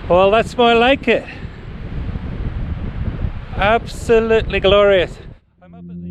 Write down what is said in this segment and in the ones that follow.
Well, that's more like it. Absolutely glorious. I'm up at the...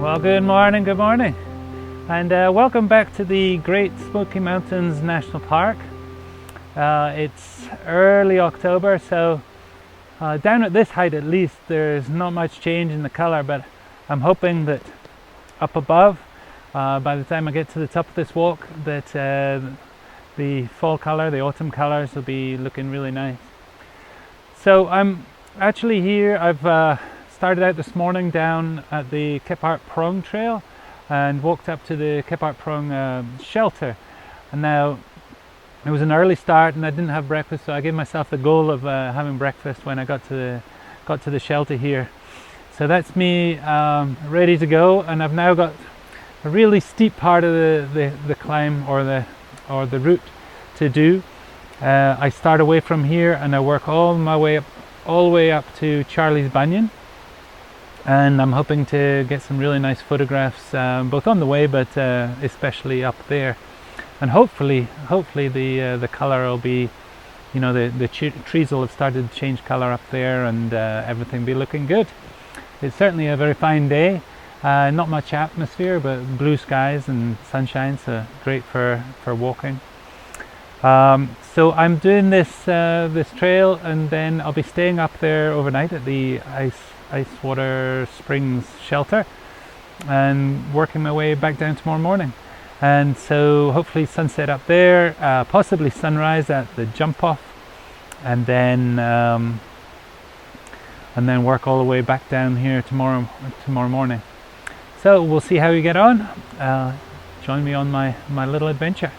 Well, good morning, and welcome back to the Great Smoky Mountains National Park. It's early October, so down at this height at least there's not much change in the color, but I'm hoping that up above, by the time I get to the top of this walk, that the fall color, the autumn colors will be looking really nice. So I'm actually here. I've started out this morning down at the Kephart Prong Trail and walked up to the Kephart Prong shelter. And now it was an early start and I didn't have breakfast, so I gave myself the goal of having breakfast when I got to the shelter here. So that's me ready to go, and I've now got a really steep part of the climb or the route to do. I start away from here and I work all the way up to Charlie's Bunion. And I'm hoping to get some really nice photographs, both on the way, but especially up there. And hopefully the color will be, you know, the trees will have started to change color up there, and everything be looking good. It's certainly a very fine day. Not much atmosphere, but blue skies and sunshine, so great for walking. So I'm doing this trail, and then I'll be staying up there overnight at the Ice Water Springs shelter and working my way back down tomorrow morning. And so hopefully sunset up there, possibly sunrise at the Jumpoff, and then work all the way back down here tomorrow morning. So we'll see how we get on. Join me on my little adventure.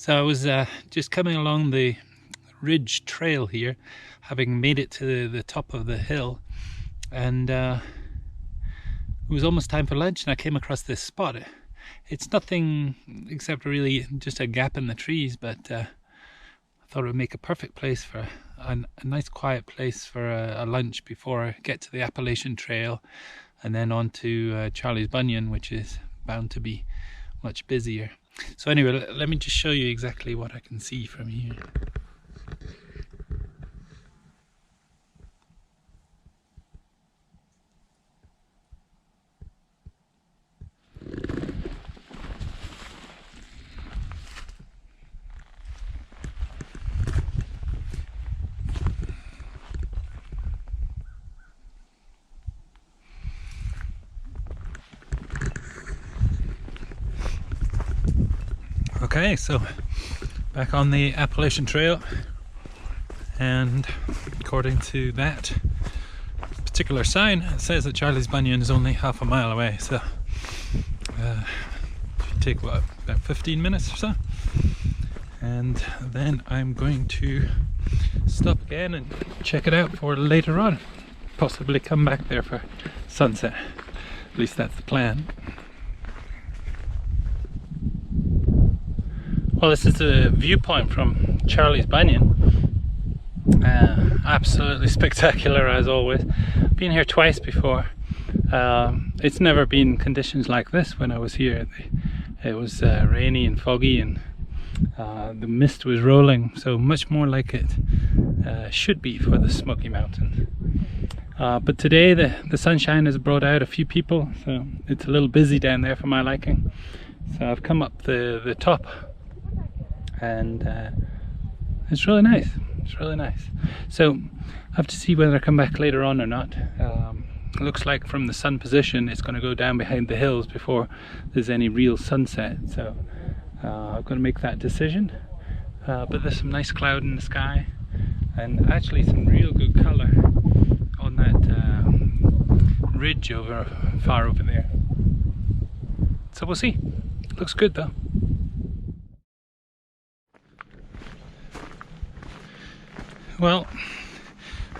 So I was just coming along the ridge trail here, having made it to the top of the hill, and it was almost time for lunch and I came across this spot. It's nothing except really just a gap in the trees, but I thought it would make a perfect place for a nice quiet place for a lunch before I get to the Appalachian Trail and then on to Charlie's Bunion, which is bound to be much busier. So anyway, let me just show you exactly what I can see from here. Okay, so back on the Appalachian Trail, and according to that particular sign, it says that Charlie's Bunion is only half a mile away, so take what, about 15 minutes or so, and then I'm going to stop again and check it out for later on, possibly come back there for sunset. At least that's the plan. Well, this is the viewpoint from Charlie's Bunion. Absolutely spectacular as always. Been here twice before. It's never been conditions like this when I was here. It was rainy and foggy, and the mist was rolling, so much more like it should be for the Smoky Mountains. But today the sunshine has brought out a few people, so it's a little busy down there for my liking. So I've come up the top, and it's really nice. It's really nice. So I have to see whether I come back later on or not. It looks like from the sun position it's going to go down behind the hills before there's any real sunset, so I'm going to make that decision. But there's some nice cloud in the sky, and actually some real good colour on that ridge far over there. So we'll see. Looks good though. Well,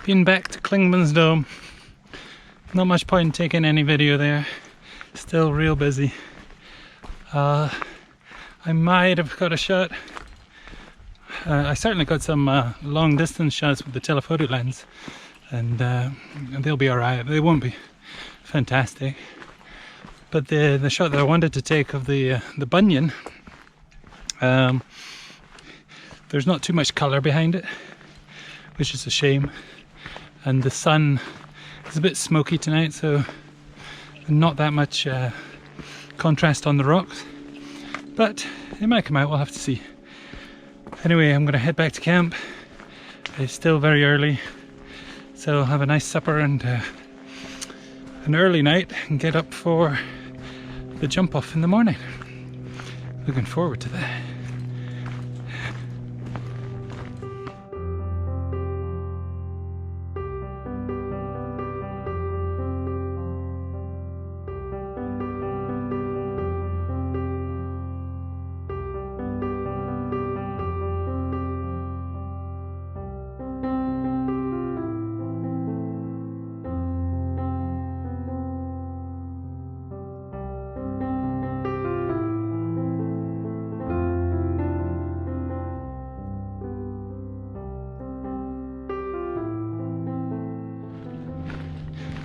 been back to Klingman's Dome. Not much point in taking any video there. Still real busy. I might have got a shot. I certainly got some long distance shots with the telephoto lens, and they'll be alright. They won't be fantastic. But the shot that I wanted to take of the Bunion, there's not too much colour behind it, which is a shame, and the sun is a bit smoky tonight, so not that much contrast on the rocks, but it might come out. We'll have to see. Anyway, I'm gonna head back to camp. It's still very early, so I'll have a nice supper and an early night and get up for the jump off in the morning. Looking forward to that.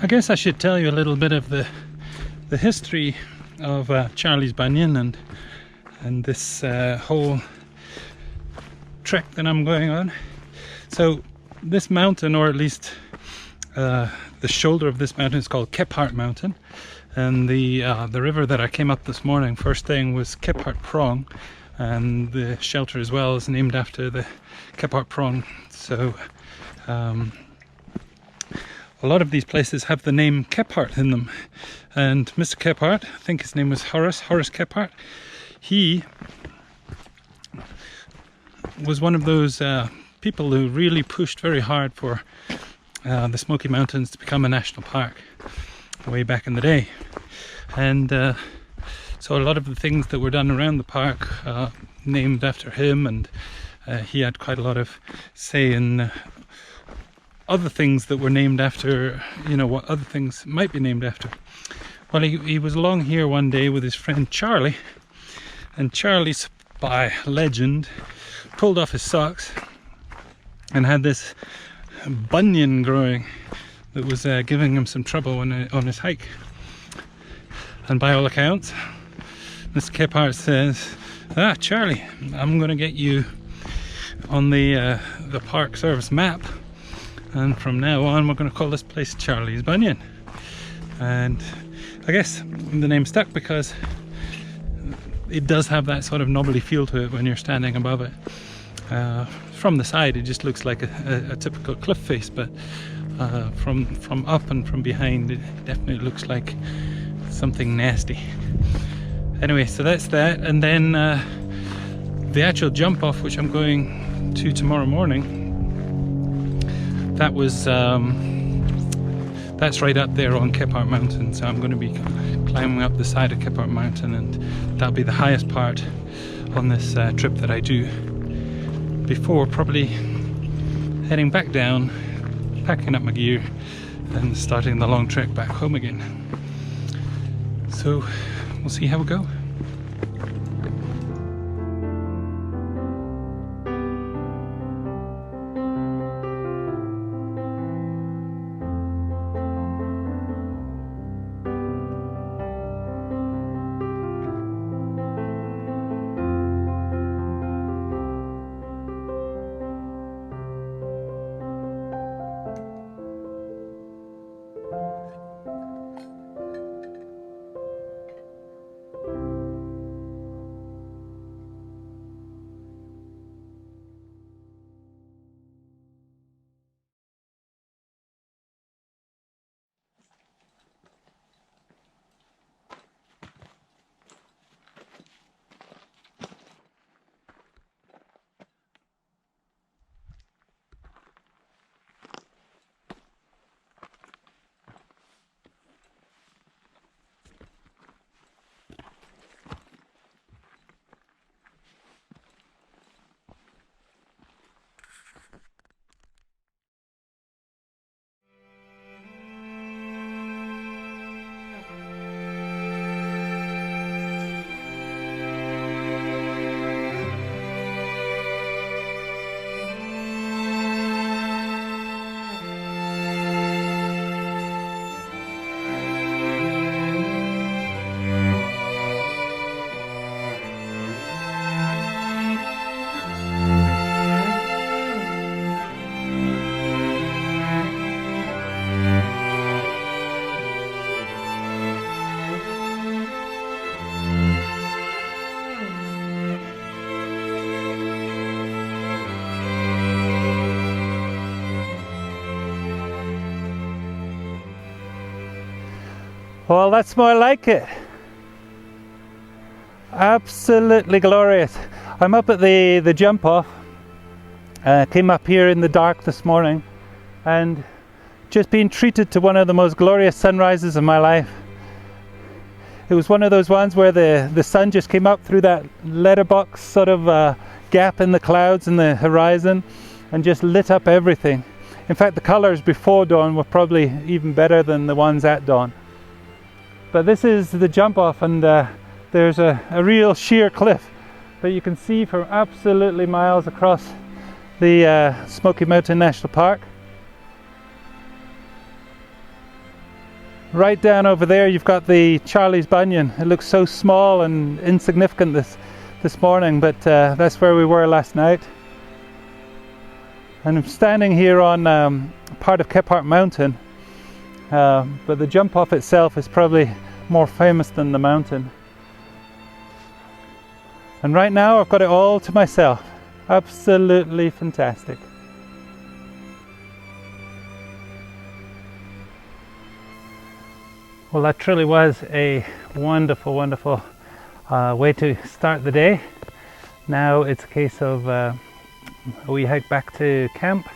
I guess I should tell you a little bit of the history of Charlie's Bunion and this whole trek that I'm going on. So this mountain, or at least the shoulder of this mountain, is called Kephart Mountain, and the river that I came up this morning first thing was Kephart Prong, and the shelter as well is named after the Kephart Prong. So a lot of these places have the name Kephart in them, and Mr. Kephart, I think his name was Horace Kephart, he was one of those people who really pushed very hard for the Smoky Mountains to become a national park way back in the day. And so a lot of the things that were done around the park named after him, and he had quite a lot of say in other things that were named after, you know, what other things might be named after. Well, he was along here one day with his friend Charlie, and Charlie's, by legend, pulled off his socks and had this bunion growing that was giving him some trouble on his hike. And by all accounts, Mr. Kephart says, Charlie, I'm going to get you on the Park Service map, and from now on we're going to call this place Charlie's Bunion. And I guess the name stuck because it does have that sort of knobbly feel to it when you're standing above it. From the side it just looks like a typical cliff face, but from up and from behind it definitely looks like something nasty. Anyway, so that's that, and then the actual jump off, which I'm going to tomorrow morning, that was that's right up there on Kephart Mountain, so I'm going to be climbing up the side of Kephart Mountain, and that'll be the highest part on this trip that I do, before probably heading back down, packing up my gear and starting the long trek back home again. So we'll see how we go. Well, that's more like it. Absolutely glorious. I'm up at the jump off. Came up here in the dark this morning and just been treated to one of the most glorious sunrises of my life. It was one of those ones where the sun just came up through that letterbox sort of gap in the clouds and the horizon and just lit up everything. In fact, the colors before dawn were probably even better than the ones at dawn. But this is the jump off, and there's a real sheer cliff that you can see for absolutely miles across the Smoky Mountain National Park. Right down over there you've got the Charlie's Bunion. It looks so small and insignificant this morning, but that's where we were last night. And I'm standing here on part of Kephart Mountain, but the jump off itself is probably more famous than the mountain. And right now I've got it all to myself. Absolutely fantastic. Well, that truly was a wonderful, wonderful way to start the day. Now it's a case of we hike back to camp.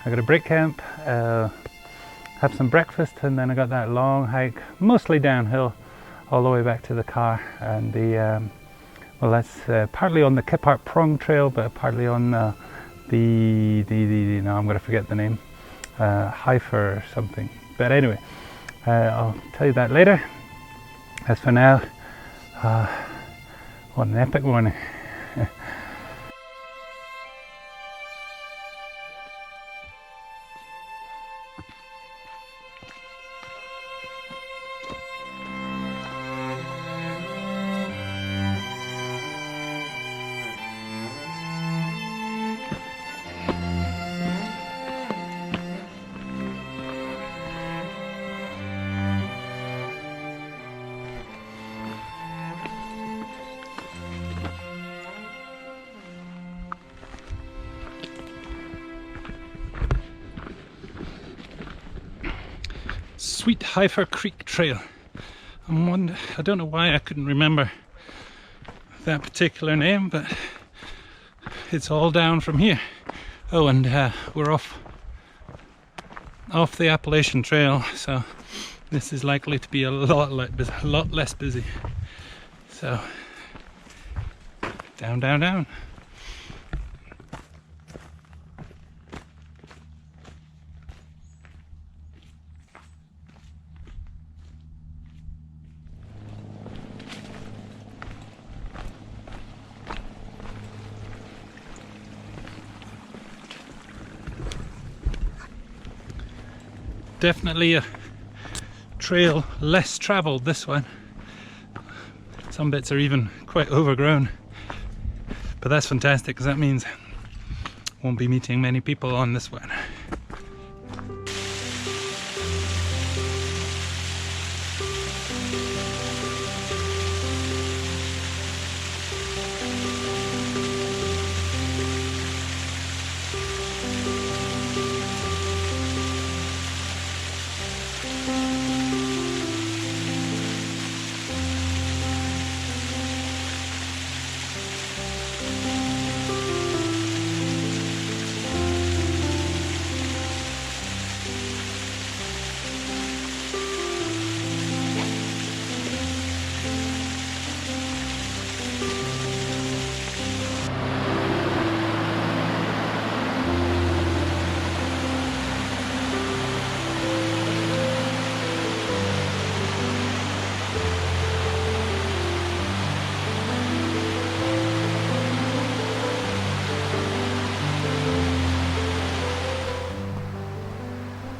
I got a break camp, have some breakfast, and then I got that long hike, mostly downhill, all the way back to the car. And well, that's partly on the Kephart Prong Trail, but partly on no, I'm going to forget the name, Heifer or something. But anyway, I'll tell you that later. As for now, what an epic morning. Sweet Heifer Creek Trail. I don't know why I couldn't remember that particular name, but it's all down from here. Oh, and we're off the Appalachian Trail, so this is likely to be a lot less busy. So down, down, down. Definitely a trail less traveled, this one. Some bits are even quite overgrown, but that's fantastic because that means won't be meeting many people on this one.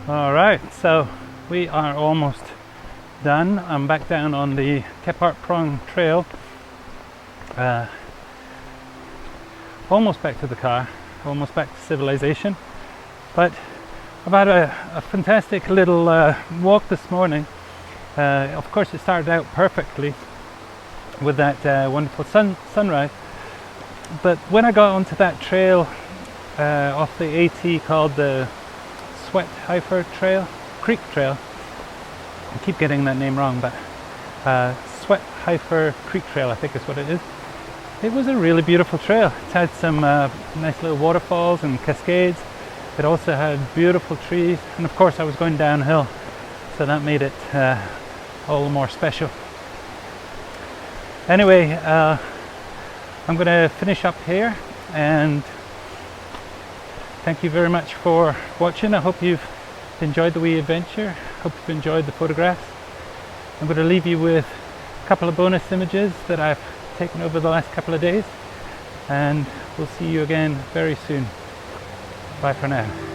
Alright, so we are almost done. I'm back down on the Kephart Prong Trail. Almost back to the car, almost back to civilization. But I've had a fantastic little walk this morning. Of course, it started out perfectly with that wonderful sunrise. But when I got onto that trail off the AT called the Sweet Heifer Creek Trail, I keep getting that name wrong, but Sweet Heifer Creek Trail, I think is what it is. It was a really beautiful trail. It had some nice little waterfalls and cascades. It also had beautiful trees, and of course I was going downhill, so that made it all the more special. Anyway, I'm going to finish up here, and thank you very much for watching. I hope you've enjoyed the wee adventure. Hope you've enjoyed the photographs. I'm going to leave you with a couple of bonus images that I've taken over the last couple of days, and we'll see you again very soon. Bye for now.